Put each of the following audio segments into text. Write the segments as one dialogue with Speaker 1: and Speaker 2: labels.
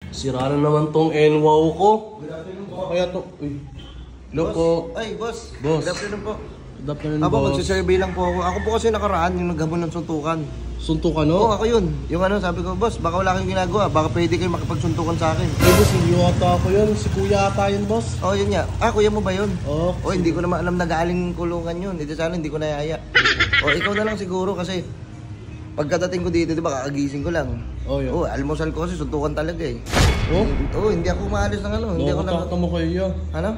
Speaker 1: Sira na naman tong NWOW ko. Kaya to. Uy. Loko.
Speaker 2: Ay, boss.
Speaker 1: Boss.
Speaker 2: Good afternoon po.
Speaker 1: Good afternoon,
Speaker 2: Ako,
Speaker 1: boss.
Speaker 2: magsisurvey lang po ako. Ako po kasi nakaraan yung naghabon ng suntukan.
Speaker 1: Suntukan, no?
Speaker 2: Oo, ako yun. Yung ano, sabi ko, boss, baka wala kayong ginagawa. Baka pwede kayo makipagsuntukan sa akin.
Speaker 1: Eh, boss, hindi ata ako yun. Si kuya ata yun, boss.
Speaker 2: Oo, yun nga. Ah, kuya mo ba yun?
Speaker 1: Oo.
Speaker 2: Oh, hindi ko naman alam na galing kulungan yun. Dito sana, hindi ko nayaya. O, ikaw na lang siguro kasi pagkadating ko dito, di ba, kakagising ko lang.
Speaker 1: Oh, yun.
Speaker 2: Oo, almusal ko kasi suntukan talaga eh.
Speaker 1: Oh?
Speaker 2: Oo, hindi ako maalis ng ano. Hindi ako
Speaker 1: Nakatakta mo kayo.
Speaker 2: Ano?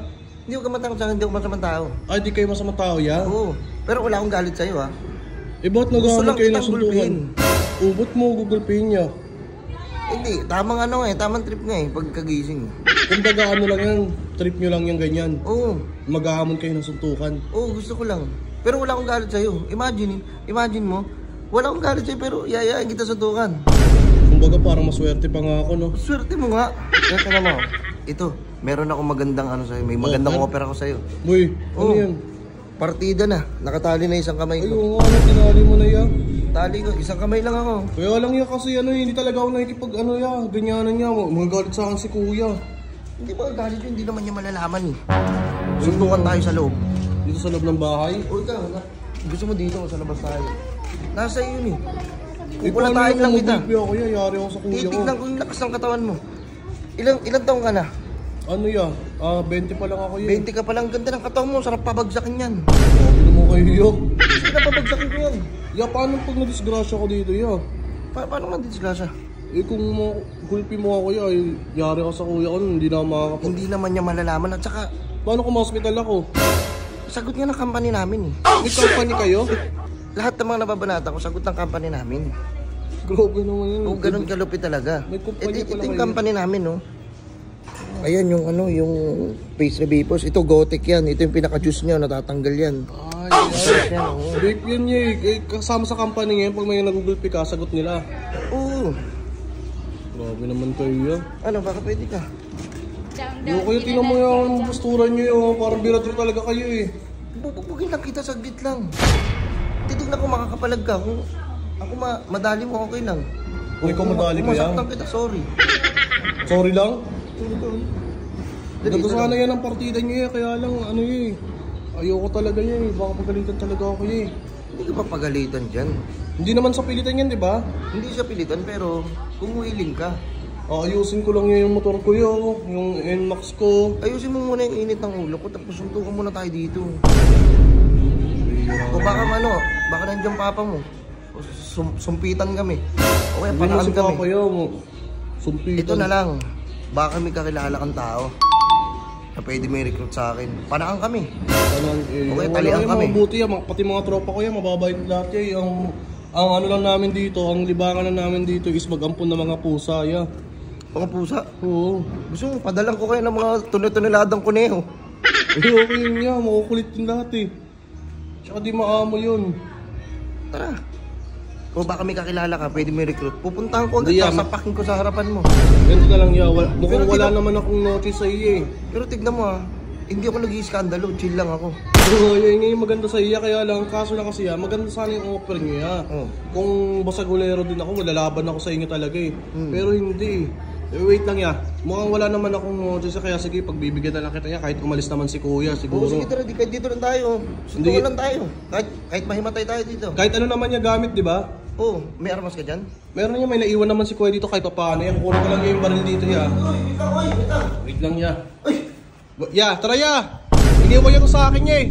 Speaker 2: Hindi ko matakot sa akin, hindi ako masamang tao.
Speaker 1: Ay, di kayo masamang tao, ya?
Speaker 2: Oo. Pero wala akong galit sa'yo, ha?
Speaker 1: Eh, ba't
Speaker 2: Gusto
Speaker 1: nagagamit
Speaker 2: lang
Speaker 1: kayo ng
Speaker 2: kitang
Speaker 1: suntukan?
Speaker 2: gulpihin.
Speaker 1: Ubot mo, Google Pay niya.
Speaker 2: Hindi, tamang ano eh, tamang trip nga eh, pagkagising.
Speaker 1: Kumbaga ano lang yan, trip nyo lang yung ganyan.
Speaker 2: Oo.
Speaker 1: Maghahamon kayo ng suntukan.
Speaker 2: Oo, gusto ko lang. Pero wala akong galit sa'yo. Imagine mo, wala akong galit sa'yo pero yayain kita suntukan.
Speaker 1: Kumbaga parang maswerte pa nga ako, no?
Speaker 2: Swerte mo nga. Swerte na mo. Ito, meron akong magandang ano sa'yo, may magandang opera ko sa'yo.
Speaker 1: Uy, ano
Speaker 2: Oo.
Speaker 1: yan?
Speaker 2: Partida na, nakatali na isang kamay
Speaker 1: Ay,
Speaker 2: ko.
Speaker 1: oo nga, tinali mo na yan.
Speaker 2: Tali ko, isang kamay lang ako.
Speaker 1: Kaya lang yan kasi ano, hindi talaga ako nakikipag ano yan, ganyanan niya. Magagalit sa akin si kuya.
Speaker 2: Hindi ba galit yun, hindi naman niya malalaman eh. Suntukan tayo sa loob.
Speaker 1: Dito sa loob ng bahay.
Speaker 2: O ikaw, gusto mo dito sa labas tayo? Nasa iyo yun eh.
Speaker 1: Eh, paano
Speaker 2: Pupulatain lang
Speaker 1: yung
Speaker 2: kita.
Speaker 1: magulpi ako yan? Yari ako sa kuya ko.
Speaker 2: Titignan ko yung lakas ng katawan mo. Ilang taong ka na?
Speaker 1: Ano yan? 20 pa lang ako yan.
Speaker 2: 20 ka palang, ganda ng katawan mo, sarap pabagsakin yan.
Speaker 1: Sabi mo kayo yan.
Speaker 2: Sige na pabagsakin ko yan.
Speaker 1: Ya, paano pag nadisgrasya ko dito yan?
Speaker 2: Paano nga disgrasya?
Speaker 1: Eh kung gulpi mo ako yan, ay yari ako sa kuya ko, hindi na ako makakapag...
Speaker 2: Hindi naman niya malalaman at saka
Speaker 1: Paano kung ma-hospital ako?
Speaker 2: sagot nga ng company namin eh.
Speaker 1: May company kayo?
Speaker 2: Lahat ng mga nababanata ko, sagot ng company namin.
Speaker 1: Grabe naman yun.
Speaker 2: Oo, ganun kalupit talaga.
Speaker 1: May kumpanya
Speaker 2: Ito
Speaker 1: pala
Speaker 2: yung
Speaker 1: kayo.
Speaker 2: company namin, no? Ayan yung ano, yung face revipos. Ito Gotek yan. Ito yung pinaka-juice niya, natatanggal yan.
Speaker 1: Ay,
Speaker 2: Yan, oo.
Speaker 1: vape yan niya eh. Kasama sa company ngayon, pag may nagugulpi ka, sagot nila.
Speaker 2: Oo.
Speaker 1: Grabe naman kayo yan.
Speaker 2: Ano, baka pwede ka?
Speaker 1: Yung kayo, tinan mo yung posturan nyo yun. Parang biradyo talaga kayo eh.
Speaker 2: Bubugin lang kita, saglit lang. Titignan ko makakapalag ka. Kung ako madali mo, okay lang.
Speaker 1: Kung ikaw madali ko yan.
Speaker 2: Masaktan kita, sorry.
Speaker 1: Sorry lang.
Speaker 2: Dali,
Speaker 1: Ganda sana
Speaker 2: dali.
Speaker 1: yan ang partida nyo eh. Kaya lang, ano eh. Ayoko talaga yan eh. Baka pagalitan talaga ako eh.
Speaker 2: Hindi ka pa pagalitan dyan.
Speaker 1: Hindi naman sa pilitan yan, di ba?
Speaker 2: Hindi siya pilitan, pero kung willing ka,
Speaker 1: Ayusin ko lang yung motor ko yun. Yung NMAX ko.
Speaker 2: ayusin mo muna yung init ng ulo ko, tapos suntukan muna tayo dito. O baka baka nandiyan papa mo. O sumpitan kami. O kaya
Speaker 1: Hindi mo
Speaker 2: panaan
Speaker 1: si
Speaker 2: kami.
Speaker 1: Papa yun. Sumpitan.
Speaker 2: Ito na lang. Baka may kakilala kang tao na pwede may recruit sa akin. Panaan kami. Okay, talian kami.
Speaker 1: Mabuti yan. Pati mga tropa ko yan. Mababait lahat yan. Ang ano lang namin dito, ang libangan lang namin dito is mag-ampon ng mga pusa. Yeah.
Speaker 2: Mga pusa.
Speaker 1: Oo.
Speaker 2: Gusto mo, padalang ko kayo ng mga tunay-tuneladang kuneho.
Speaker 1: Eh, okay yun yan. Makukulit yung lahat eh. Tsaka di maamo yun.
Speaker 2: Tara. O baka may kakilala ka, pwede may recruit. Pupuntahan ko agad,
Speaker 1: Hindi,
Speaker 2: sasapakin ko sa harapan mo.
Speaker 1: Ganito na lang yan. Mukhang
Speaker 2: Pero
Speaker 1: wala
Speaker 2: tignan-
Speaker 1: naman akong notice sa iyo eh.
Speaker 2: Pero tignan mo hindi ako nag-iiskandalo, chill lang ako.
Speaker 1: Oo, yun yung maganda sa iya. Kaya lang, kaso lang kasi maganda sana yung offer niyo ya.
Speaker 2: Oo.
Speaker 1: Kung basagulero din ako, malalaban ako sa inyo talaga eh. Pero hindi. Wait lang ya. Mukhang wala naman akong notice kaya sige, pagbibigyan na lang kita ya. Kahit umalis naman si kuya, siguro.
Speaker 2: Oo, sige tara, kahit dito lang tayo. Suntukan
Speaker 1: Hindi.
Speaker 2: lang tayo. Kahit mahimatay tayo dito.
Speaker 1: Kahit ano naman niya gamit, di ba?
Speaker 2: Oo, may armas ka dyan?
Speaker 1: Meron niya, may naiwan naman si kuya dito kahit paano. Yan, kunin ko lang yung baril dito ya. Wait lang ya. Ya, tara ya. Iniwan niya to sa akin niya eh.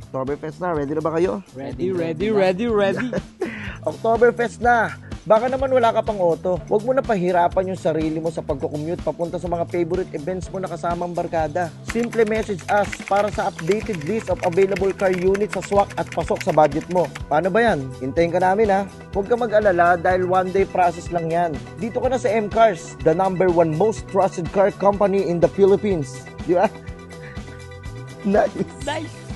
Speaker 2: Oktoberfest na, ready na ba kayo?
Speaker 3: Ready.
Speaker 2: Oktoberfest na! Baka naman wala ka pang auto. Huwag mo na pahirapan yung sarili mo sa pagko-commute papunta sa mga favorite events mo na kasamang barkada. Simple message us para sa updated list of available car units sa swak at pasok sa budget mo. Paano ba yan? Hintayin ka namin ha. Huwag ka mag-alala dahil one day process lang yan. Dito ka na sa M-Cars, the #1 most trusted car company in the Philippines. Di ba? Nice!
Speaker 3: Nice!